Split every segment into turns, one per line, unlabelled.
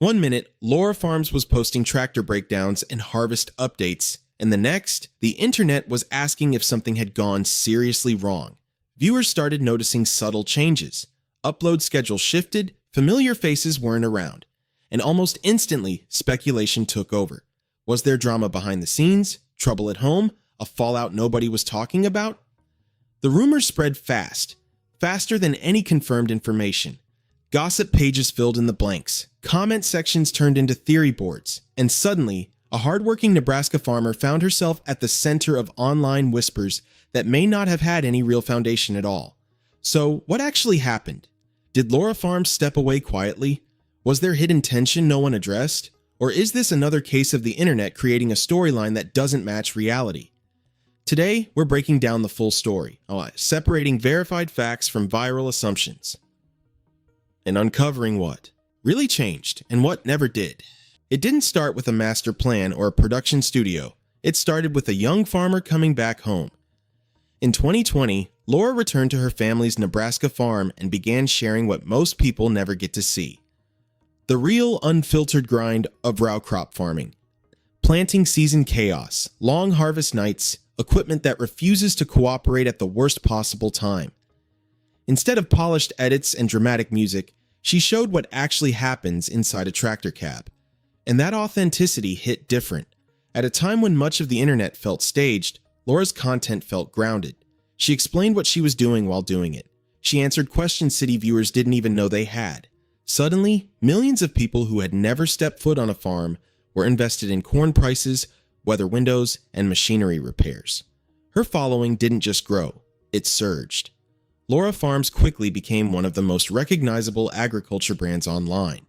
One minute, Laura Farms was posting tractor breakdowns and harvest updates, and the next, the internet was asking if something had gone seriously wrong. Viewers started noticing subtle changes. Upload schedule shifted, familiar faces weren't around, and almost instantly, speculation took over. Was there drama behind the scenes, trouble at home, a fallout nobody was talking about? The rumors spread fast, faster than any confirmed information. Gossip pages filled in the blanks, comment sections turned into theory boards, and suddenly, a hardworking Nebraska farmer found herself at the center of online whispers that may not have had any real foundation at all. So, what actually happened? Did Laura Farms step away quietly? Was there hidden tension no one addressed? Or is this another case of the internet creating a storyline that doesn't match reality? Today, we're breaking down the full story, separating verified facts from viral assumptions, and uncovering what really changed and what never did. It didn't start with a master plan or a production studio. It started with a young farmer coming back home. In 2020, Laura returned to her family's Nebraska farm and began sharing what most people never get to see: the real, unfiltered grind of row crop farming. Planting season chaos, long harvest nights, equipment that refuses to cooperate at the worst possible time. Instead of polished edits and dramatic music, she showed what actually happens inside a tractor cab. And that authenticity hit different. At a time when much of the internet felt staged, Laura's content felt grounded. She explained what she was doing while doing it. She answered questions city viewers didn't even know they had. Suddenly, millions of people who had never stepped foot on a farm were invested in corn prices, weather windows, and machinery repairs. Her following didn't just grow, it surged. Laura Farms quickly became one of the most recognizable agriculture brands online.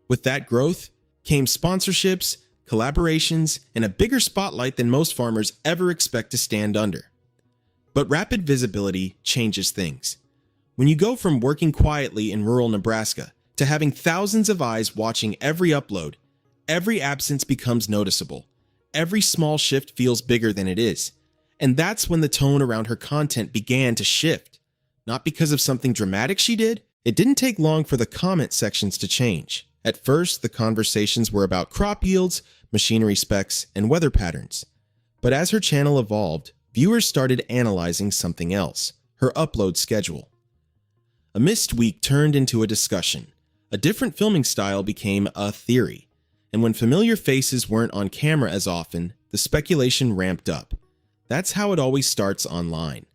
With that growth came sponsorships, collaborations, and a bigger spotlight than most farmers ever expect to stand under. But rapid visibility changes things. When you go from working quietly in rural Nebraska to having thousands of eyes watching every upload, every absence becomes noticeable. Every small shift feels bigger than it is. And that's when the tone around her content began to shift. Not because of something dramatic she did. It didn't take long for the comment sections to change. At first, the conversations were about crop yields, machinery specs, and weather patterns. But as her channel evolved, viewers started analyzing something else: her upload schedule. A missed week turned into a discussion. A different filming style became a theory. And when familiar faces weren't on camera as often, the speculation ramped up. That's how it always starts online.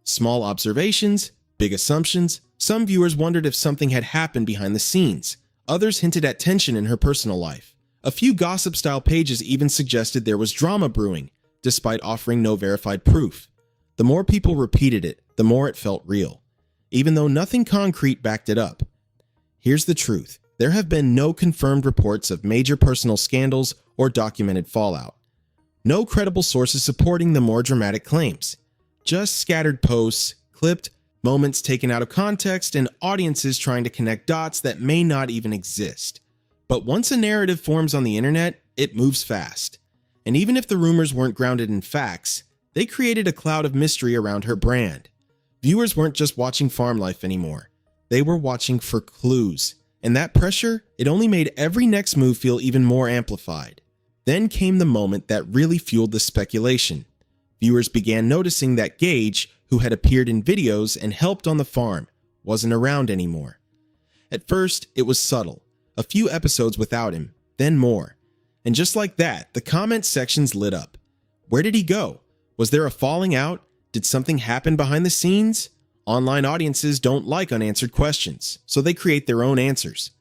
Small observations, big assumptions. Some viewers wondered if something had happened behind the scenes. Others hinted at tension in her personal life. A few gossip-style pages even suggested there was drama brewing, despite offering no verified proof. The more people repeated it, the more it felt real, even though nothing concrete backed it up. Here's the truth. There have been no confirmed reports of major personal scandals or documented fallout. No credible sources supporting the more dramatic claims. Just scattered posts, clipped moments taken out of context, and audiences trying to connect dots that may not even exist. But once a narrative forms on the internet, it moves fast. And even if the rumors weren't grounded in facts, they created a cloud of mystery around her brand. Viewers weren't just watching farm life anymore. They were watching for clues. And that pressure, it only made every next move feel even more amplified. Then came the moment that really fueled the speculation. Viewers began noticing that Gage, who had appeared in videos and helped on the farm, wasn't around anymore. At first, it was subtle. A few episodes without him, then more. And just like that, the comment sections lit up. Where did he go? Was there a falling out? Did something happen behind the scenes? Online audiences don't like unanswered questions, so they create their own answers.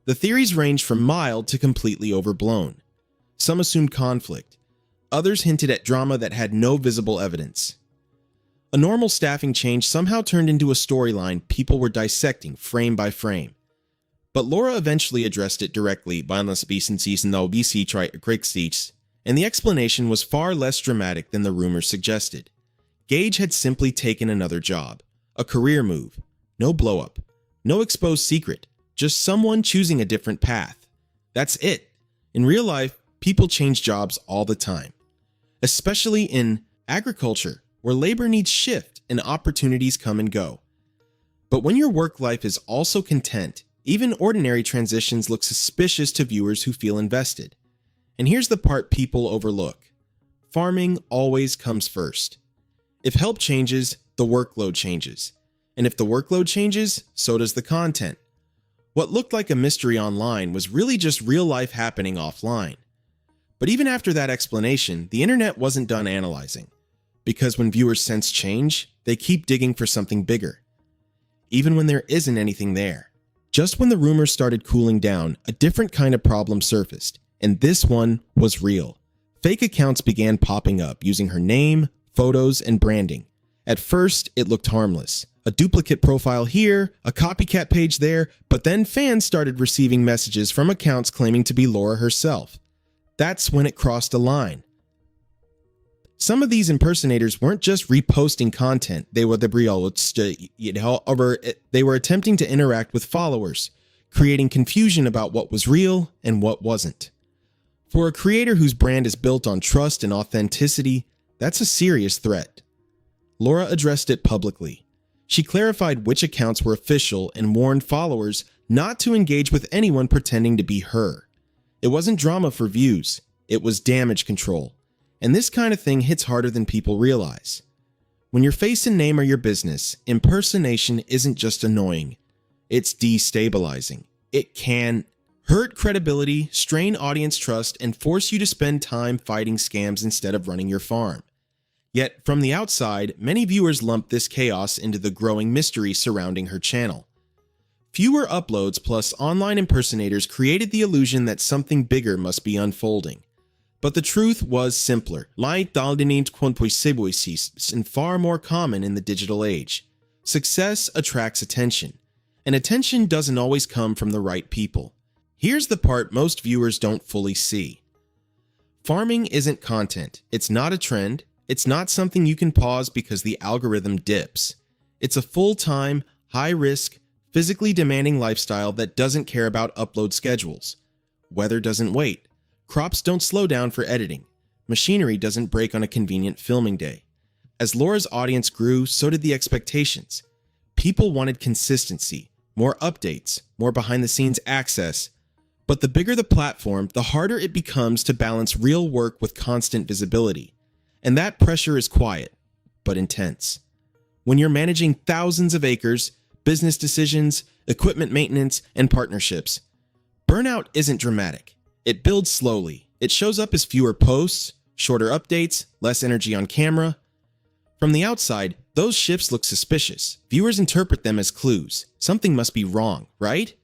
The theories range from mild to completely overblown. Some assumed conflict. Others hinted at drama that had no visible evidence. A normal staffing change somehow turned into a storyline people were dissecting frame by frame. But Laura eventually addressed it directly, and the explanation was far less dramatic than the rumors suggested. Gage had simply taken another job, a career move. No blow-up, no exposed secret, just someone choosing a different path. That's it. In real life, people change jobs all the time, especially in agriculture, where labor needs shift and opportunities come and go. But when your work life is also content, Even ordinary transitions look suspicious to viewers who feel invested. And here's the part people overlook. Farming always comes first. If help changes, the workload changes. And if the workload changes, so does the content. What looked like a mystery online was really just real life happening offline. But even after that explanation, the internet wasn't done analyzing. Because when viewers sense change, they keep digging for something bigger. Even when there isn't anything there. Just when the rumors started cooling down, a different kind of problem surfaced. And this one was real. Fake accounts began popping up using her name, photos, and branding. At first, it looked harmless. A duplicate profile here, a copycat page there, but then fans started receiving messages from accounts claiming to be Laura herself. That's when it crossed a line. Some of these impersonators weren't just reposting content, they were attempting to interact with followers, creating confusion about what was real and what wasn't. For a creator whose brand is built on trust and authenticity, that's a serious threat. Laura addressed it publicly. She clarified which accounts were official and warned followers not to engage with anyone pretending to be her. It wasn't drama for views, it was damage control. And this kind of thing hits harder than people realize. When your face and name are your business, impersonation isn't just annoying, it's destabilizing. It can hurt credibility, strain audience trust, and force you to spend time fighting scams instead of running your farm. Yet, from the outside, many viewers lump this chaos into the growing mystery surrounding her channel. Fewer uploads plus online impersonators created the illusion that something bigger must be unfolding. But the truth was simpler, and far more common in the digital age. Success attracts attention, and attention doesn't always come from the right people. Here's the part most viewers don't fully see. Farming isn't content, it's not a trend, it's not something you can pause because the algorithm dips. It's a full-time, high-risk, physically demanding lifestyle that doesn't care about upload schedules. Weather doesn't wait. Crops don't slow down for editing. Machinery doesn't break on a convenient filming day. As Laura's audience grew, so did the expectations. People wanted consistency, more updates, more behind-the-scenes access. But the bigger the platform, the harder it becomes to balance real work with constant visibility. And that pressure is quiet, but intense. When you're managing thousands of acres, business decisions, equipment maintenance, and partnerships, burnout isn't dramatic. It builds slowly. It shows up as fewer posts, shorter updates, less energy on camera. From the outside, those shifts look suspicious. Viewers interpret them as clues. Something must be wrong, right?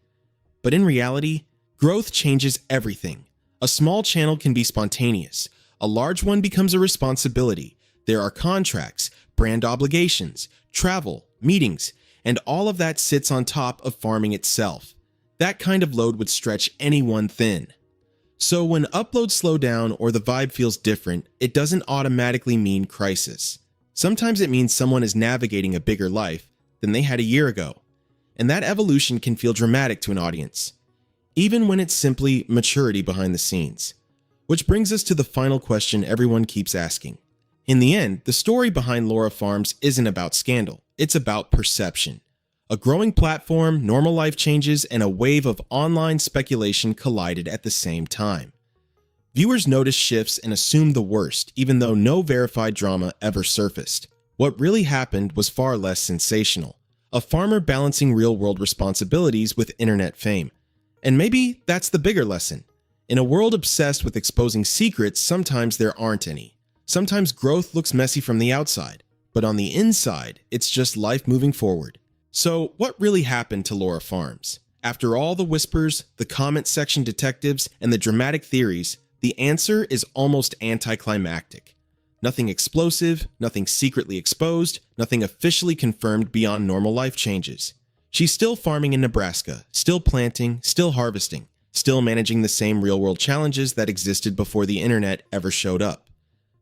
But in reality, growth changes everything. A small channel can be spontaneous. A large one becomes a responsibility. There are contracts, brand obligations, travel, meetings, and all of that sits on top of farming itself. That kind of load would stretch anyone thin. So when uploads slow down or the vibe feels different, it doesn't automatically mean crisis. Sometimes it means someone is navigating a bigger life than they had a year ago. And that evolution can feel dramatic to an audience, even when it's simply maturity behind the scenes. Which brings us to the final question everyone keeps asking. In the end, the story behind Laura Farms isn't about scandal, it's about perception. A growing platform, normal life changes, and a wave of online speculation collided at the same time. Viewers noticed shifts and assumed the worst, even though no verified drama ever surfaced. What really happened was far less sensational. A farmer balancing real-world responsibilities with internet fame. And maybe that's the bigger lesson. In a world obsessed with exposing secrets, sometimes there aren't any. Sometimes growth looks messy from the outside, but on the inside, it's just life moving forward. So, what really happened to Laura Farms? After all the whispers, the comment section detectives, and the dramatic theories, the answer is almost anticlimactic. Nothing explosive, nothing secretly exposed, nothing officially confirmed beyond normal life changes. She's still farming in Nebraska, still planting, still harvesting, still managing the same real-world challenges that existed before the internet ever showed up.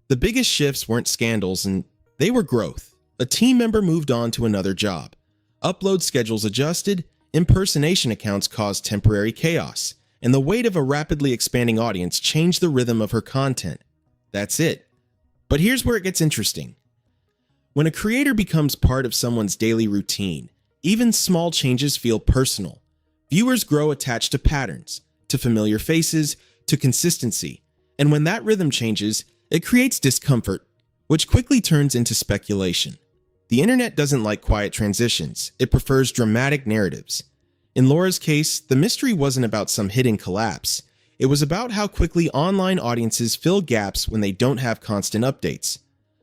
The biggest shifts weren't scandals, and they were growth. A team member moved on to another job. Upload schedules adjusted, impersonation accounts caused temporary chaos, and the weight of a rapidly expanding audience changed the rhythm of her content. That's it. But here's where it gets interesting. When a creator becomes part of someone's daily routine, even small changes feel personal. Viewers grow attached to patterns, to familiar faces, to consistency, and when that rhythm changes, it creates discomfort, which quickly turns into speculation. The internet doesn't like quiet transitions, it prefers dramatic narratives. In Laura's case, the mystery wasn't about some hidden collapse. It was about how quickly online audiences fill gaps when they don't have constant updates.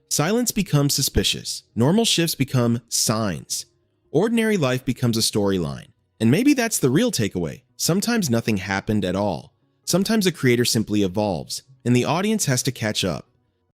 Silence becomes suspicious, normal shifts become signs. Ordinary life becomes a storyline. And maybe that's the real takeaway. Sometimes nothing happened at all. Sometimes a creator simply evolves, and the audience has to catch up.